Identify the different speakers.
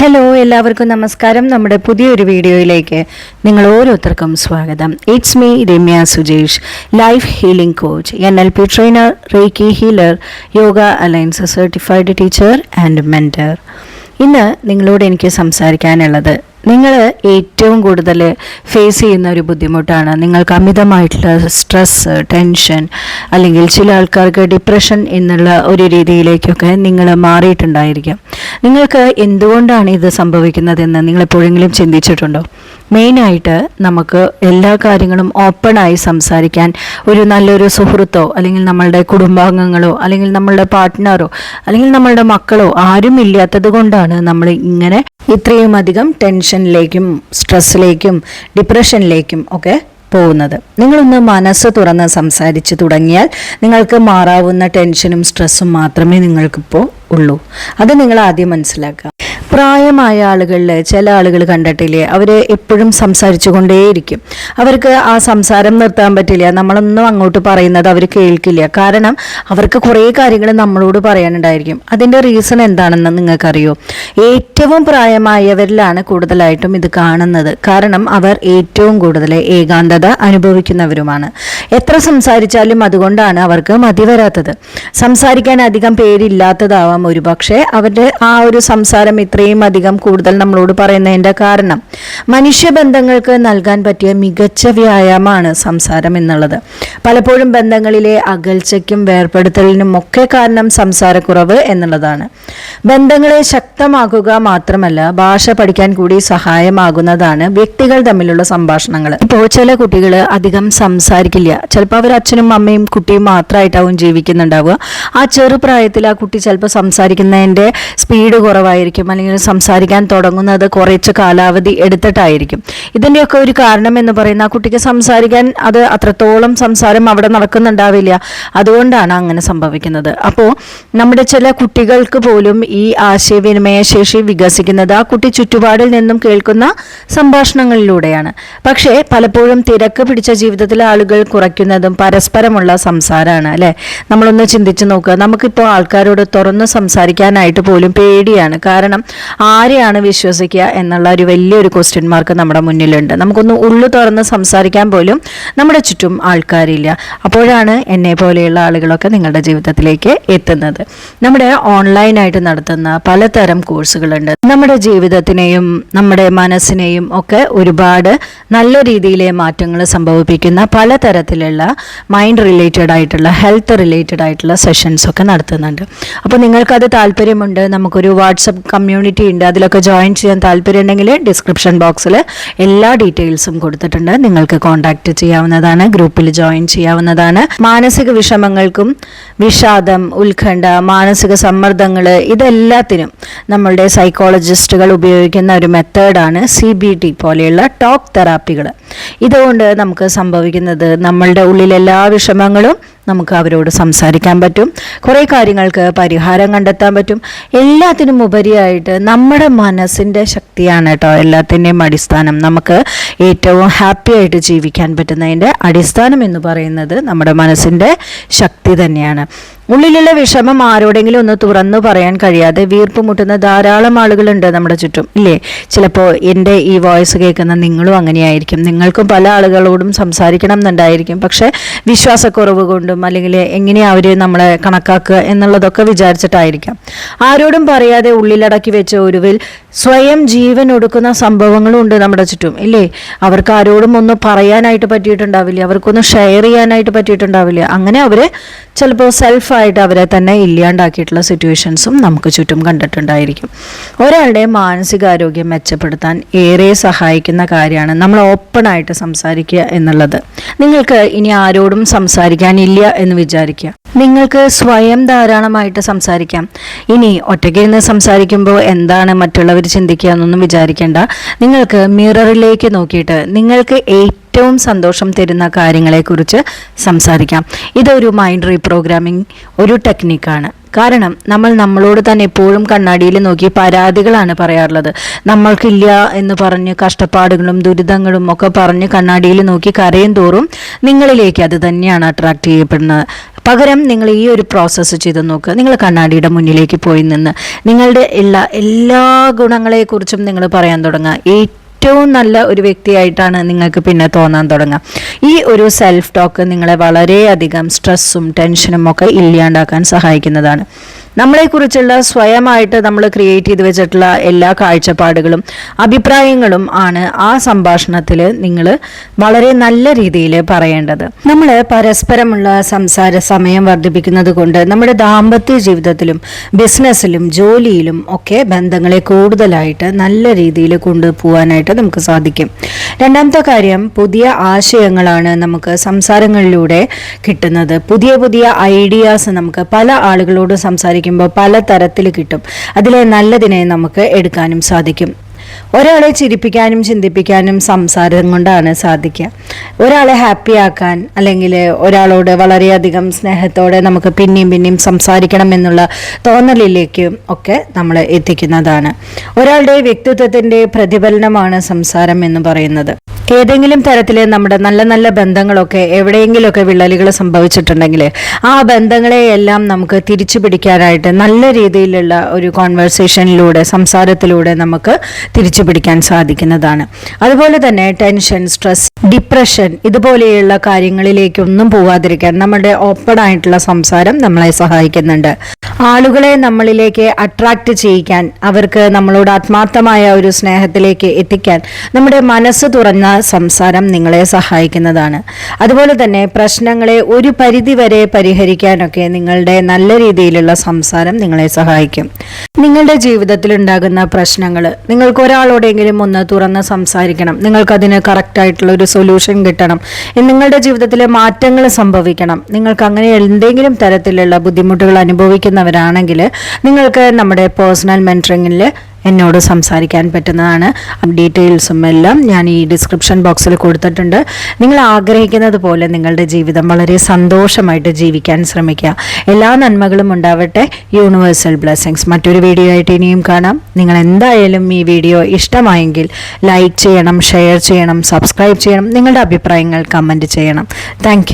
Speaker 1: Hello, എല്ലാവർക്കും നമസ്കാരം. നമ്മുടെ പുതിയൊരു വീഡിയോയിലേക്ക് നിങ്ങൾ ഓരോരുത്തർക്കും സ്വാഗതം. It's me Ramya Sujesh, life healing coach, NLP trainer, reiki healer, yoga alliance certified teacher and mentor. ഇന്ന് നിങ്ങളോട് എനിക്ക് സംസാരിക്കാനുള്ളത്, നിങ്ങൾ ഏറ്റവും കൂടുതൽ ഫേസ് ചെയ്യുന്ന ഒരു ബുദ്ധിമുട്ടാണ് നിങ്ങൾക്ക് അമിതമായിട്ടുള്ള സ്ട്രെസ്, ടെൻഷൻ, അല്ലെങ്കിൽ ചില ആൾക്കാർക്ക് ഡിപ്രഷൻ എന്നുള്ള ഒരു രീതിയിലേക്കൊക്കെ നിങ്ങൾ മാറിയിട്ടുണ്ടായിരിക്കാം. നിങ്ങൾക്ക് എന്തുകൊണ്ടാണ് ഇത് സംഭവിക്കുന്നതെന്ന് നിങ്ങൾ എപ്പോഴെങ്കിലും ചിന്തിച്ചിട്ടുണ്ടോ? മെയിനായിട്ട് നമുക്ക് എല്ലാ കാര്യങ്ങളും ഓപ്പണായി സംസാരിക്കാൻ ഒരു നല്ലൊരു സുഹൃത്തോ, അല്ലെങ്കിൽ നമ്മളുടെ കുടുംബാംഗങ്ങളോ, അല്ലെങ്കിൽ നമ്മളുടെ പാർട്ട്ണറോ, അല്ലെങ്കിൽ നമ്മളുടെ മക്കളോ ആരും ഇല്ലാത്തത് കൊണ്ടാണ് നമ്മൾ ഇങ്ങനെ ഇത്രയും അധികം ടെൻഷനിലേക്കും സ്ട്രെസ്സിലേക്കും ഡിപ്രഷനിലേക്കും ഒക്കെ പോകുന്നത്. നിങ്ങളൊന്ന് മനസ്സ് തുറന്ന് സംസാരിച്ച് തുടങ്ങിയാൽ നിങ്ങൾക്ക് മാറാവുന്ന ടെൻഷനും സ്ട്രെസ്സും മാത്രമേ നിങ്ങൾക്കിപ്പോൾ ഉള്ളൂ. അത് നിങ്ങൾ ആദ്യം മനസ്സിലാക്കുക. പ്രായമായ ആളുകളിൽ ചില ആളുകൾ കണ്ടിട്ടില്ലേ, അവർ എപ്പോഴും സംസാരിച്ചു കൊണ്ടേയിരിക്കും. അവർക്ക് ആ സംസാരം നിർത്താൻ പറ്റില്ല. നമ്മളൊന്നും അങ്ങോട്ട് പറയുന്നത് അവർ കേൾക്കില്ല. കാരണം അവർക്ക് കുറേ കാര്യങ്ങൾ നമ്മളോട് പറയാനുണ്ടായിരിക്കും. അതിൻ്റെ റീസൺ എന്താണെന്ന് നിങ്ങൾക്കറിയോ? ഏറ്റവും പ്രായമായവരിലാണ് കൂടുതലായിട്ടും ഇത് കാണുന്നത്. കാരണം അവർ ഏറ്റവും കൂടുതൽ ഏകാന്തത അനുഭവിക്കുന്നവരുമാണ്. എത്ര സംസാരിച്ചാലും അതുകൊണ്ടാണ് അവർക്ക് മതി വരാത്തത്. സംസാരിക്കാൻ അധികം പേരില്ലാത്തതാവാം ഒരുപക്ഷെ അവരുടെ ആ ഒരു സംസാരം ഇത്രയും അധികം കൂടുതൽ നമ്മളോട് പറയുന്നതിൻ്റെ കാരണം. മനുഷ്യബന്ധങ്ങൾക്ക് നൽകാൻ പറ്റിയ മികച്ച വ്യായാമമാണ് സംസാരം എന്നുള്ളത്. പലപ്പോഴും ബന്ധങ്ങളിലെ അകൽച്ചയ്ക്കും വേർപെടുത്തലിനും ഒക്കെ കാരണം സംസാരക്കുറവ് എന്നുള്ളതാണ്. ബന്ധങ്ങളെ ശക്തമാക്കുക മാത്രമല്ല, ഭാഷ പഠിക്കാൻ കൂടി സഹായമാകുന്നതാണ് വ്യക്തികൾ തമ്മിലുള്ള സംഭാഷണങ്ങൾ. ഇപ്പോൾ ചില കുട്ടികൾ അധികം സംസാരിക്കില്ല. ചിലപ്പോൾ അവർ അച്ഛനും അമ്മയും കുട്ടിയും മാത്രമായിട്ടാവും ജീവിക്കുന്നുണ്ടാവുക. ആ ചെറുപ്രായത്തിൽ ആ കുട്ടി ചിലപ്പോൾ സംസാരിക്കുന്നതിൻ്റെ സ്പീഡ് കുറവായിരിക്കും, അല്ലെങ്കിൽ സംസാരിക്കാൻ തുടങ്ങുന്നത് കുറച്ച് കാലാവധി എടുത്തിട്ടായിരിക്കും. ഇതിൻ്റെയൊക്കെ ഒരു കാരണം എന്ന് പറയുന്ന ആ കുട്ടിക്ക് സംസാരിക്കാൻ അത് അത്രത്തോളം സംസാരം അവിടെ നടക്കുന്നുണ്ടാവില്ല. അതുകൊണ്ടാണ് അങ്ങനെ സംഭവിക്കുന്നത്. അപ്പോൾ നമ്മുടെ ചില കുട്ടികൾക്ക് പോലും ഈ ആശയവിനിമയ ശേഷി വികസിക്കുന്നത് ആ കുട്ടി ചുറ്റുപാടിൽ നിന്നും കേൾക്കുന്ന സംഭാഷണങ്ങളിലൂടെയാണ്. പക്ഷേ പലപ്പോഴും തിരക്ക് പിടിച്ച ജീവിതത്തിലെ ആളുകൾ കുറയ്ക്കുന്നതും പരസ്പരമുള്ള സംസാരമാണ് അല്ലേ? നമ്മളൊന്ന് ചിന്തിച്ച് നോക്കുക. നമുക്കിപ്പോൾ ആൾക്കാരോട് തുറന്ന് സംസാരിക്കാനായിട്ട് പോലും പേടിയാണ്. കാരണം ആരെയാണ് വിശ്വസിക്കുക എന്നുള്ള ഒരു വലിയൊരു ക്വസ്റ്റ്യൻ മാർക്ക് നമ്മുടെ മുന്നിലുണ്ട്. നമുക്കൊന്ന് ഉള്ളു തുറന്ന് സംസാരിക്കാൻ പോലും നമ്മുടെ ചുറ്റും ആൾക്കാരില്ല. അപ്പോഴാണ് എന്നെ പോലെയുള്ള ആളുകളൊക്കെ നിങ്ങളുടെ ജീവിതത്തിലേക്ക് എത്തുന്നത്. നമ്മുടെ ഓൺലൈനായിട്ട് നടത്തുന്ന പലതരം കോഴ്സുകളുണ്ട്. നമ്മുടെ ജീവിതത്തിനെയും നമ്മുടെ മനസ്സിനെയും ഒക്കെ ഒരുപാട് നല്ല രീതിയിലെ മാറ്റങ്ങൾ സംഭവിപ്പിക്കുന്ന പലതരത്തിലുള്ള മൈൻഡ് റിലേറ്റഡ് ആയിട്ടുള്ള, ഹെൽത്ത് റിലേറ്റഡ് ആയിട്ടുള്ള സെഷൻസ് ഒക്കെ നടത്തുന്നുണ്ട്. അപ്പോൾ നിങ്ങൾക്കത് താല്പര്യമുണ്ട്, നമുക്കൊരു വാട്സപ്പ് കമ്മ്യൂണിറ്റി ഉണ്ട്, അതിലൊക്കെ ജോയിൻ ചെയ്യാൻ താല്പര്യം ഉണ്ടെങ്കിൽ ഡിസ്ക്രിപ്ഷൻ ബോക്സിൽ എല്ലാ ഡീറ്റെയിൽസും കൊടുത്തിട്ടുണ്ട്. നിങ്ങൾക്ക് കോൺടാക്റ്റ് ചെയ്യാവുന്നതാണ്, ഗ്രൂപ്പിൽ ജോയിൻ ചെയ്യാവുന്നതാണ്. മാനസിക വിഷമങ്ങൾക്കും, വിഷാദം, ഉത്കണ്ഠ, മാനസിക സമ്മർദ്ദങ്ങൾ, ഇതെല്ലാത്തിനും നമ്മളുടെ സൈക്കോളജിസ്റ്റുകൾ ഉപയോഗിക്കുന്ന ഒരു മെത്തേഡാണ് CBT പോലെയുള്ള ടോക്ക് തെറാപ്പികൾ. ഇതുകൊണ്ട് നമുക്ക് സംഭവിക്കുന്നത്, നമ്മളുടെ ഉള്ളിലെല്ലാ വിഷമങ്ങളും നമുക്ക് അവരോട് സംസാരിക്കാൻ പറ്റും. കുറേ കാര്യങ്ങൾക്ക് പരിഹാരം കണ്ടെത്താൻ പറ്റും. എല്ലാത്തിനും ഉപരിയായിട്ട് നമ്മുടെ മനസ്സിൻ്റെ ശക്തിയാണ് കേട്ടോ എല്ലാത്തിൻ്റെയും അടിസ്ഥാനം. നമുക്ക് ഏറ്റവും ഹാപ്പി ആയിട്ട് ജീവിക്കാൻ പറ്റുന്നതിൻ്റെ അടിസ്ഥാനം എന്ന് പറയുന്നത് നമ്മുടെ മനസ്സിൻ്റെ ശക്തി തന്നെയാണ്. ഉള്ളിലുള്ള വിഷമം ആരോടെങ്കിലും ഒന്ന് തുറന്നു പറയാൻ കഴിയാതെ വീർപ്പ് മുട്ടുന്ന ധാരാളം ആളുകളുണ്ട് നമ്മുടെ ചുറ്റും, ഇല്ലേ? ചിലപ്പോൾ എൻ്റെ ഈ വോയിസ് കേൾക്കുന്ന നിങ്ങളും അങ്ങനെയായിരിക്കും. നിങ്ങൾക്കും പല ആളുകളോടും സംസാരിക്കണം എന്നുണ്ടായിരിക്കും. പക്ഷേ വിശ്വാസക്കുറവ് കൊണ്ടും, അല്ലെങ്കിൽ എങ്ങനെയാണ് അവർ നമ്മളെ കണക്കാക്കുക എന്നുള്ളതൊക്കെ വിചാരിച്ചിട്ടായിരിക്കാം ആരോടും പറയാതെ ഉള്ളിലടക്കി വെച്ച ഒടുവിൽ സ്വയം ജീവൻ ഒടുക്കുന്ന സംഭവങ്ങളും ഉണ്ട് നമ്മുടെ ചുറ്റും, ഇല്ലേ? അവർക്ക് ആരോടും ഒന്നും പറയാനായിട്ട് പറ്റിയിട്ടുണ്ടാവില്ല, അവർക്കൊന്നും ഷെയർ ചെയ്യാനായിട്ട് പറ്റിയിട്ടുണ്ടാവില്ല. അങ്ങനെ അവർ ചിലപ്പോൾ സെൽഫായിട്ട് അവരെ തന്നെ ഇല്ലാണ്ടാക്കിയിട്ടുള്ള സിറ്റുവേഷൻസും നമുക്ക് ചുറ്റും കണ്ടിട്ടുണ്ടായിരിക്കും. ഒരാളുടെ മാനസികാരോഗ്യം മെച്ചപ്പെടുത്താൻ ഏറെ സഹായിക്കുന്ന കാര്യമാണ് നമ്മൾ ഓപ്പണായിട്ട് സംസാരിക്കുക എന്നുള്ളത്. നിങ്ങൾക്ക് ഇനി ആരോടും സംസാരിക്കാനില്ല എന്ന് വിചാരിക്കുക. നിങ്ങൾക്ക് സ്വയം ധാരാളമായിട്ട് സംസാരിക്കാം. ഇനി ഒറ്റയ്ക്ക് ഇരുന്ന് സംസാരിക്കുമ്പോൾ എന്താണ് മറ്റുള്ളവർ ചിന്തിക്കുക എന്നൊന്നും വിചാരിക്കേണ്ട. നിങ്ങൾക്ക് മിററിലേക്ക് നോക്കിയിട്ട് നിങ്ങൾക്ക് ഏറ്റവും സന്തോഷം തരുന്ന കാര്യങ്ങളെക്കുറിച്ച് സംസാരിക്കാം. ഇതൊരു മൈൻഡ് റീപ്രോഗ്രാമിംഗ് ഒരു ടെക്നിക്കാണ്. കാരണം നമ്മൾ നമ്മളോട് തന്നെ എപ്പോഴും കണ്ണാടിയിൽ നോക്കി പരാതികളാണ് പറയാറുള്ളത്. നമ്മൾക്കില്ല എന്ന് പറഞ്ഞ് കഷ്ടപ്പാടുകളും ദുരിതങ്ങളും ഒക്കെ പറഞ്ഞ് കണ്ണാടിയിൽ നോക്കി കരയും തോറും നിങ്ങളിലേക്ക് അത് തന്നെയാണ് അട്രാക്ട് ചെയ്യപ്പെടുന്നത്. പകരം നിങ്ങൾ ഈ ഒരു പ്രോസസ്സ് ചെയ്ത് നോക്കുക. നിങ്ങൾ കണ്ണാടിയുടെ മുന്നിലേക്ക് പോയി നിന്ന് നിങ്ങളുടെ എല്ലാ ഗുണങ്ങളെക്കുറിച്ചും നിങ്ങൾ പറയാൻ തുടങ്ങുക. ഏറ്റവും നല്ല ഒരു വ്യക്തിയായിട്ടാണ് നിങ്ങൾക്ക് പിന്നെ തോന്നാൻ തുടങ്ങുക. ഈ ഒരു സെൽഫ് ടോക്ക് നിങ്ങളെ വളരെയധികം സ്ട്രെസ്സും ടെൻഷനും ഒക്കെ ഇല്ലാണ്ടാക്കാൻ സഹായിക്കുന്നതാണ്. നമ്മളെക്കുറിച്ചുള്ള സ്വയമായിട്ട് നമ്മൾ ക്രിയേറ്റ് ചെയ്ത് വെച്ചിട്ടുള്ള എല്ലാ കാഴ്ചപ്പാടുകളും അഭിപ്രായങ്ങളും ആണ് ആ സംഭാഷണത്തിൽ നിങ്ങൾ വളരെ നല്ല രീതിയിൽ പറയേണ്ടത്. നമ്മൾ പരസ്പരമുള്ള സംസാര സമയം വർദ്ധിപ്പിക്കുന്നത് കൊണ്ട് നമ്മുടെ ദാമ്പത്യ ജീവിതത്തിലും ബിസിനസ്സിലും ജോലിയിലും ഒക്കെ ബന്ധങ്ങളെ കൂടുതലായിട്ട് നല്ല രീതിയിൽ കൊണ്ടുപോകാനായിട്ട് നമുക്ക് സാധിക്കും. രണ്ടാമത്തെ കാര്യം, പുതിയ ആശയങ്ങളാണ് നമുക്ക് സംസാരങ്ങളിലൂടെ കിട്ടുന്നത്. പുതിയ പുതിയ ഐഡിയാസ് നമുക്ക് പല ആളുകളോട് സംസാരിക്കുമ്പോൾ പല തരത്തിൽ കിട്ടും. അതിലെ നല്ലതിനെ നമുക്ക് എടുക്കാനും സാധിക്കും. ഒരാളെ ചിരിപ്പിക്കാനും ചിന്തിപ്പിക്കാനും സംസാരം കൊണ്ടാണ് സാധിക്കുക. ഒരാളെ ഹാപ്പി ആക്കാൻ അല്ലെങ്കിൽ ഒരാളോട് വളരെയധികം സ്നേഹത്തോടെ നമുക്ക് പിന്നെയും സംസാരിക്കണം എന്നുള്ള തോന്നലിലേക്ക് ഒക്കെ നമ്മൾ എത്തിക്കുന്നതാണ്. ഒരാളുടെ വ്യക്തിത്വത്തിൻ്റെ പ്രതിഫലനമാണ് സംസാരം എന്ന് പറയുന്നത്. ഏതെങ്കിലും തരത്തിൽ നമ്മുടെ നല്ല നല്ല ബന്ധങ്ങളൊക്കെ എവിടെയെങ്കിലുമൊക്കെ വിള്ളലുകൾ സംഭവിച്ചിട്ടുണ്ടെങ്കിൽ ആ ബന്ധങ്ങളെയെല്ലാം നമുക്ക് തിരിച്ചു പിടിക്കാനായിട്ട് നല്ല രീതിയിലുള്ള ഒരു കോൺവെർസേഷനിലൂടെ സംസാരത്തിലൂടെ നമുക്ക് തിരിച്ചു പിടിക്കാൻ സാധിക്കുന്നതാണ്. അതുപോലെ തന്നെ ടെൻഷൻ, സ്ട്രെസ്, ഡിപ്രഷൻ ഇതുപോലെയുള്ള കാര്യങ്ങളിലേക്കൊന്നും പോകാതിരിക്കാൻ നമ്മുടെ ഓപ്പൺ ആയിട്ടുള്ള സംസാരം നമ്മളെ സഹായിക്കുന്നുണ്ട്. ആളുകളെ നമ്മളിലേക്ക് അട്രാക്റ്റ് ചെയ്യിക്കാൻ, അവർക്ക് നമ്മളോട് ആത്മാർത്ഥമായ ഒരു സ്നേഹത്തിലേക്ക് എത്തിക്കാൻ നമ്മുടെ മനസ്സ് തുറന്ന സംസാരം നിങ്ങളെ സഹായിക്കുന്നതാണ്. അതുപോലെ തന്നെ പ്രശ്നങ്ങളെ ഒരു പരിധി വരെ പരിഹരിക്കാനൊക്കെ നിങ്ങളുടെ നല്ല രീതിയിലുള്ള സംസാരം നിങ്ങളെ സഹായിക്കും. നിങ്ങളുടെ ജീവിതത്തിൽ ഉണ്ടാകുന്ന പ്രശ്നങ്ങൾ നിങ്ങൾക്ക് ഒരാളോടെങ്കിലും ഒന്ന് തുറന്ന് സംസാരിക്കണം. നിങ്ങൾക്കതിന് കറക്റ്റായിട്ടുള്ള ഒരു സൊല്യൂഷൻ കിട്ടണം. നിങ്ങളുടെ ജീവിതത്തിലെ മാറ്റങ്ങൾ സംഭവിക്കണം. നിങ്ങൾക്ക് അങ്ങനെ എന്തെങ്കിലും തരത്തിലുള്ള ബുദ്ധിമുട്ടുകൾ അനുഭവിക്കുന്നവരാണെങ്കിൽ നിങ്ങൾക്ക് നമ്മുടെ പേഴ്സണൽ മെന്ററിംഗിൽ എന്നോട് സംസാരിക്കാൻ പറ്റുന്നതാണ്. ഡീറ്റെയിൽസും എല്ലാം ഞാൻ ഈ ഡിസ്ക്രിപ്ഷൻ ബോക്സിൽ കൊടുത്തിട്ടുണ്ട്. നിങ്ങൾ ആഗ്രഹിക്കുന്നത് പോലെ നിങ്ങളുടെ ജീവിതം വളരെ സന്തോഷമായിട്ട് ജീവിക്കാൻ ശ്രമിക്കുക. എല്ലാ നന്മകളും ഉണ്ടാവട്ടെ. Universal blessings. മറ്റൊരു വീഡിയോ ആയിട്ട് ഇനിയും കാണാം. നിങ്ങൾ എന്തായാലും ഈ വീഡിയോ ഇഷ്ടമായെങ്കിൽ ലൈക്ക് ചെയ്യണം, ഷെയർ ചെയ്യണം, സബ്സ്ക്രൈബ് ചെയ്യണം. നിങ്ങളുടെ അഭിപ്രായങ്ങൾ കമൻറ്റ് ചെയ്യണം. താങ്ക്